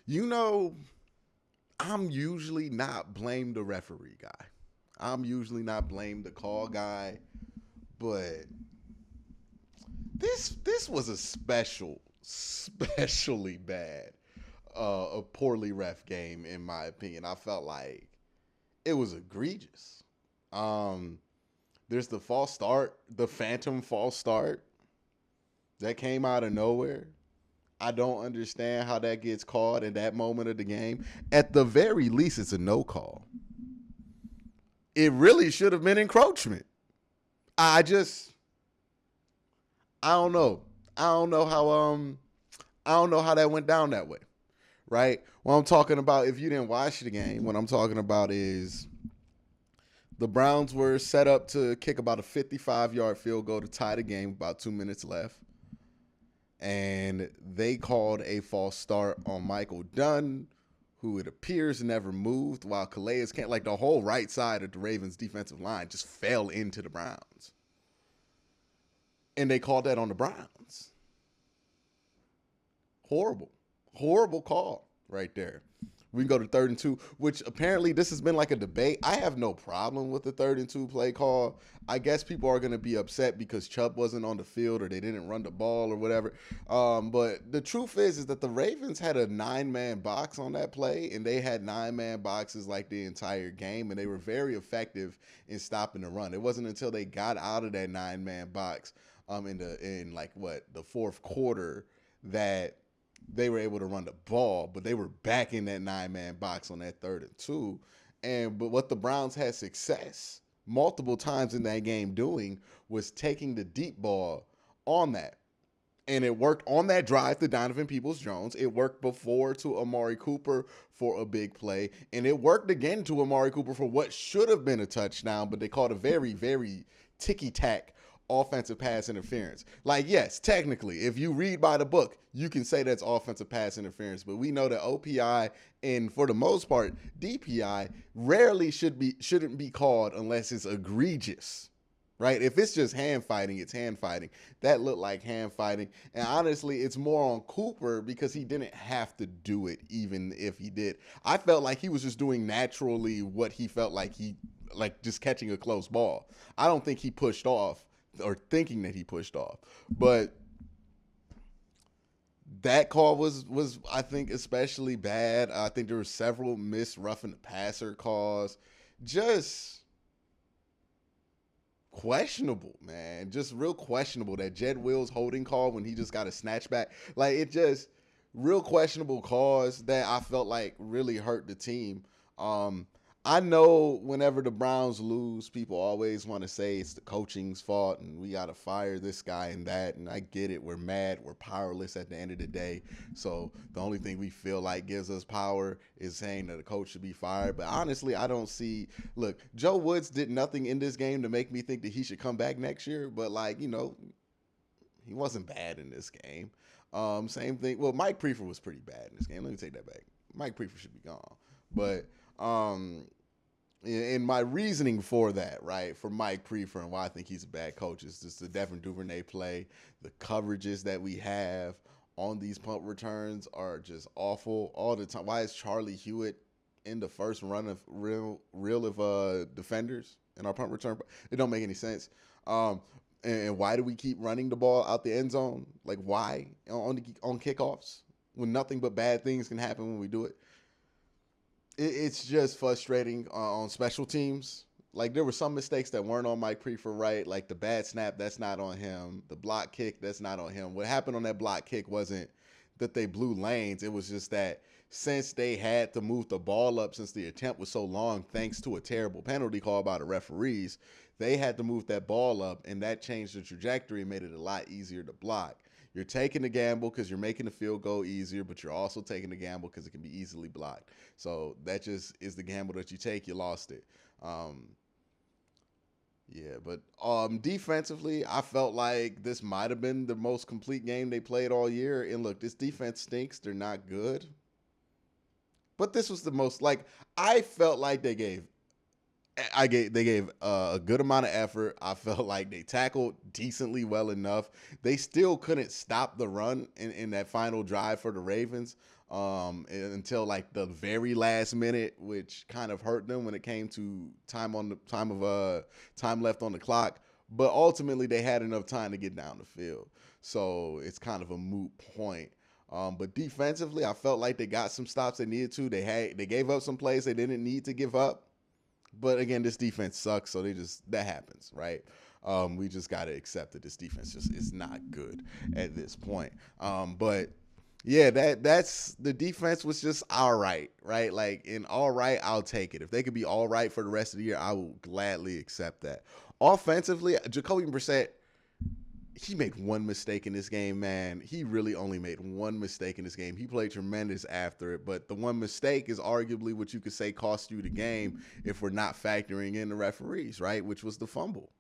You know, I'm usually not blame the referee guy. I'm usually not blame the call guy, but this was a especially bad, a poorly ref game in my opinion. I felt like it was egregious. Um, there's the false start, the phantom false start that came out of nowhere. I don't understand how that gets called in that moment of the game. At the very least, it's a no call. It really should have been encroachment. I just I don't know. I don't know how I don't know how that went down that way. Right? What I'm talking about, if you didn't watch the game, what I'm talking about is the Browns were set up to kick about a 55-yard field goal to tie the game, about 2 minutes left. And they called a false start on Michael Dunn, who it appears never moved, while Calais can't, like the whole right side of the Ravens defensive line just fell into the Browns. And they called that on the Browns. Horrible. Horrible call right there. We can go to 3rd and 2, which apparently this has been like a debate. I have no problem with the 3rd and 2 play call. I guess people are going to be upset because Chubb wasn't on the field or they didn't run the ball or whatever. But the truth is that the Ravens had a 9-man box on that play, and they had 9-man boxes like the entire game, and they were very effective in stopping the run. It wasn't until they got out of that 9-man box in like what the fourth quarter that they were able to run the ball, but they were back in that 9-man box on that 3rd and 2. But what the Browns had success multiple times in that game doing was taking the deep ball on that. And it worked on that drive to Donovan Peoples-Jones. It worked before to Amari Cooper for a big play. And it worked again to Amari Cooper for what should have been a touchdown, but they called a very, very ticky-tack offensive pass interference. Like, yes, technically, if you read by the book, you can say that's offensive pass interference, but we know that OPI and for the most part, DPI rarely shouldn't be called unless it's egregious. Right? If it's just hand fighting, it's hand fighting. That looked like hand fighting. And honestly, it's more on Cooper because he didn't have to do it even if he did. I felt like he was just doing naturally what he felt like just catching a close ball. I don't think he pushed off or thinking that he pushed off. But that call was I think especially bad. I think there were several missed roughing the passer calls. Just questionable, man. Just real questionable. That Jed Wills holding call when he just got a snatchback. Like it just real questionable calls that I felt like really hurt the team. Um, I know whenever the Browns lose, people always want to say it's the coaching's fault and we got to fire this guy and that. And I get it. We're mad. We're powerless at the end of the day. So the only thing we feel like gives us power is saying that a coach should be fired. But honestly, I don't see. Look, Joe Woods did nothing in this game to make me think that he should come back next year. But, like, he wasn't bad in this game. Same thing. Well, Mike Prefer was pretty bad in this game. Let me take that back. Mike Prefer should be gone. But in my reasoning for that, right, for Mike Prefer and why I think he's a bad coach is just the Devin Duvernay play, the coverages that we have on these punt returns are just awful all the time. Why is Charlie Hewitt in the first run of real of defenders in our punt return? It don't make any sense. And why do we keep running the ball out the end zone? Like why on kickoffs when nothing but bad things can happen when we do it? It's just frustrating on special teams. Like there were some mistakes that weren't on Mike Prefer, right? Like the bad snap, that's not on him. The block kick, that's not on him. What happened on that block kick wasn't that they blew lanes. It was just that since they had to move the ball up since the attempt was so long, thanks to a terrible penalty call by the referees, they had to move that ball up, and that changed the trajectory and made it a lot easier to block. You're taking the gamble because you're making the field goal easier, but you're also taking the gamble because it can be easily blocked. So that just is the gamble that you take. You lost it. Yeah, but defensively, I felt like this might have been the most complete game they played all year. And look, this defense stinks. They're not good. But this was the most like I felt like they gave a good amount of effort. I felt like they tackled decently well enough. They still couldn't stop the run in that final drive for the Ravens. until like the very last minute, which kind of hurt them when it came to time left on the clock. But ultimately, they had enough time to get down the field, so it's kind of a moot point. But defensively, I felt like they got some stops they needed to. They gave up some plays they didn't need to give up. But again, this defense sucks, so that happens, right? We just got to accept that this defense just is not good at this point. But yeah, that's the defense was just all right? Like in all right, I'll take it. If they could be all right for the rest of the year, I will gladly accept that. Offensively, Jacoby Brissett, he made one mistake in this game, man. He really only made one mistake in this game. He played tremendous after it, but the one mistake is arguably what you could say cost you the game if we're not factoring in the referees, right? Which was the fumble.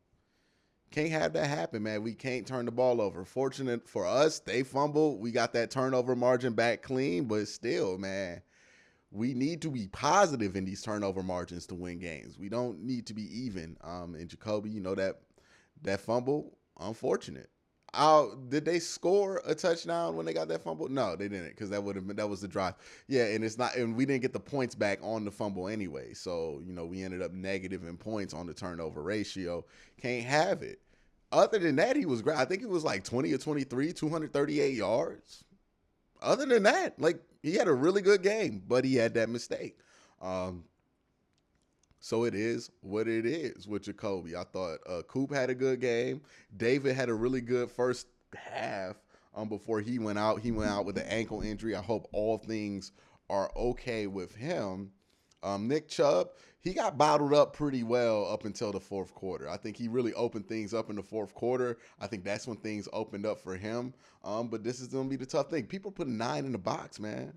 Can't have that happen, man. We can't turn the ball over. Fortunate for us, they fumbled. We got that turnover margin back clean, but still, man, we need to be positive in these turnover margins to win games. We don't need to be even. And Jacoby, that fumble, unfortunate. Did they score a touchdown when they got that fumble? No, they didn't, because that was the drive. Yeah, and we didn't get the points back on the fumble anyway. So we ended up negative in points on the turnover ratio. Can't have it. Other than that, he was great. I think it was like 20 or 23, 238 yards. Other than that, like he had a really good game, but he had that mistake. So it is what it is with Jacoby. I thought Coop had a good game. David had a really good first half before he went out. He went out with an ankle injury. I hope all things are okay with him. Nick Chubb, he got bottled up pretty well up until the fourth quarter. I think he really opened things up in the fourth quarter. I think that's when things opened up for him. But this is going to be the tough thing. People put 9 in the box, man.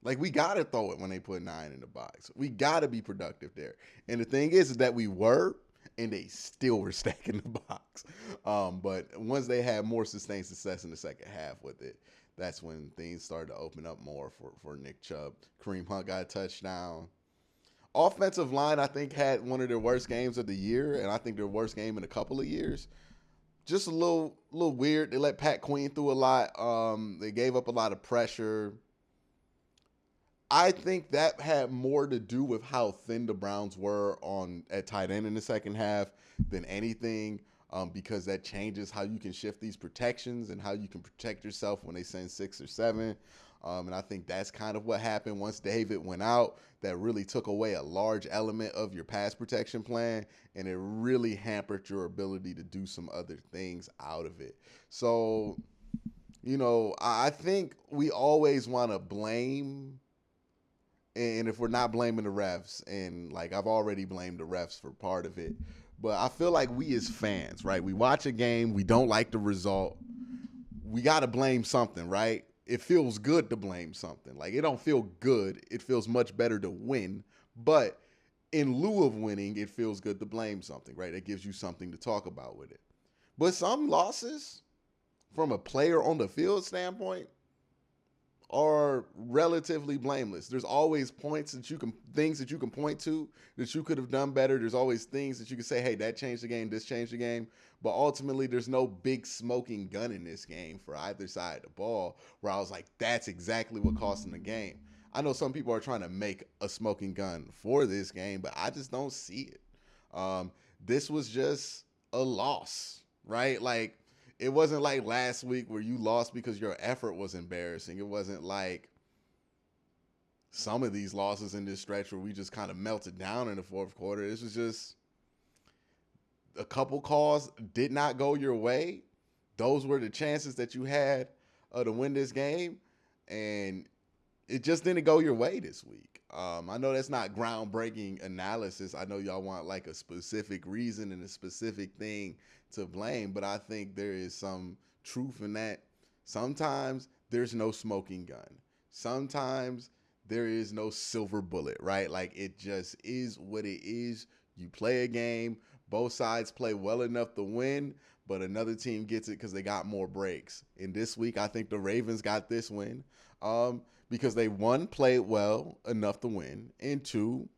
Like, we got to throw it when they put 9 in the box. We got to be productive there. And the thing is that we were, and they still were stacking the box. But once they had more sustained success in the second half with it, that's when things started to open up more for Nick Chubb. Kareem Hunt got a touchdown. Offensive line, I think, had one of their worst games of the year, and I think their worst game in a couple of years. Just a little weird. They let Pat Queen through a lot. They gave up a lot of pressure. I think that had more to do with how thin the Browns were at tight end in the second half than anything, because that changes how you can shift these protections and how you can protect yourself when they send 6 or 7. And I think that's kind of what happened once David went out. That really took away a large element of your pass protection plan, and it really hampered your ability to do some other things out of it. So, I think we always want to blame. And if we're not blaming the refs, and like I've already blamed the refs for part of it, but I feel like we as fans, right? We watch a game, we don't like the result. We got to blame something, right? It feels good to blame something. Like, it don't feel good. It feels much better to win. But in lieu of winning, it feels good to blame something, right? It gives you something to talk about with it. But some losses, from a player on the field standpoint, are relatively blameless. There's always things that you can point to that you could have done better. There's always things that you can say, hey, that changed the game, this changed the game. But ultimately, there's no big smoking gun in this game for either side of the ball where I was like, that's exactly what cost them the game. I know some people are trying to make a smoking gun for this game, but I just don't see it. This was just a loss, right? Like, it wasn't like last week where you lost because your effort was embarrassing. It wasn't like some of these losses in this stretch where we just kind of melted down in the fourth quarter. This was just a couple calls did not go your way. Those were the chances that you had to win this game, and it just didn't go your way this week. I know that's not groundbreaking analysis. I know y'all want like a specific reason and a specific thing to blame, but I think there is some truth in that. Sometimes there's no smoking gun. Sometimes there is no silver bullet, right? Like, it just is what it is. You play a game, both sides play well enough to win, but another team gets it because they got more breaks. And this week, I think the Ravens got this win because they, one, played well enough to win, and two,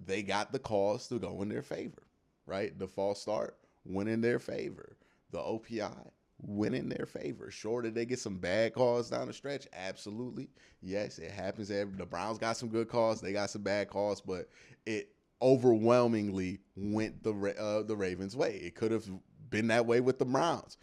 they got the calls to go in their favor, right? The false start went in their favor. The OPI went in their favor. Sure, did they get some bad calls down the stretch? Absolutely. Yes, it happens. The Browns got some good calls. They got some bad calls, but it overwhelmingly went the Ravens' way. It could have been that way with the Browns.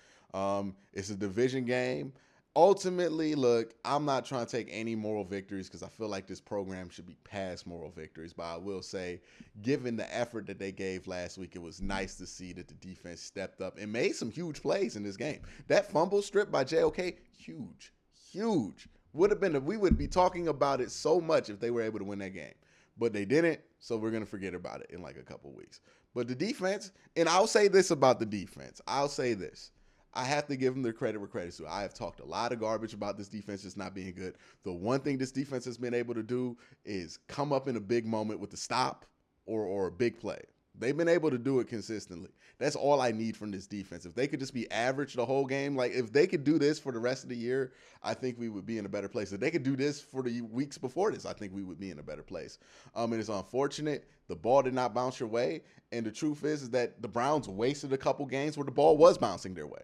It's a division game. Ultimately, look, I'm not trying to take any moral victories because I feel like this program should be past moral victories. But I will say, given the effort that they gave last week, it was nice to see that the defense stepped up and made some huge plays in this game. That fumble strip by JOK, huge, huge. We would be talking about it so much if they were able to win that game. But they didn't, so we're going to forget about it in like a couple weeks. But the defense, and I'll say this about the defense. I'll say this. I have to give them their credit where credit's due. I have talked a lot of garbage about this defense just not being good. The one thing this defense has been able to do is come up in a big moment with the stop or a big play. They've been able to do it consistently. That's all I need from this defense. If they could just be average the whole game, like if they could do this for the rest of the year, I think we would be in a better place. If they could do this for the weeks before this, I think we would be in a better place. It is unfortunate the ball did not bounce your way, and the truth is that the Browns wasted a couple games where the ball was bouncing their way.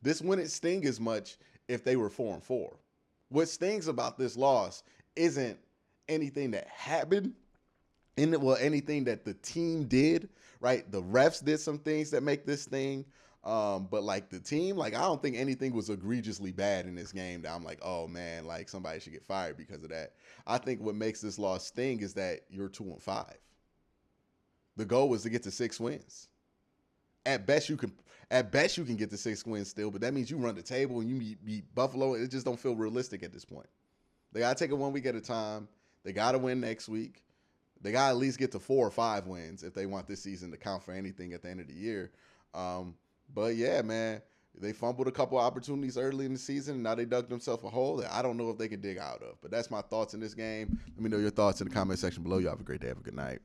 This wouldn't sting as much if they were 4-4. What stings about this loss isn't anything that happened, anything that the team did, right? The refs did some things that make this thing, but like the team, like I don't think anything was egregiously bad in this game that I'm like, oh man, like somebody should get fired because of that. I think what makes this loss sting is that you're 2-5. The goal was to get to 6 wins. At best you can get to 6 wins still, but that means you run the table and you beat Buffalo. It just don't feel realistic at this point. They gotta take it 1 week at a time. They gotta win next week. They gotta at least get to 4 or 5 wins if they want this season to count for anything at the end of the year. But yeah, man, they fumbled a couple opportunities early in the season, and now they dug themselves a hole that I don't know if they can dig out of. But that's my thoughts in this game. Let me know your thoughts in the comment section below. You have a great day. Have a good night.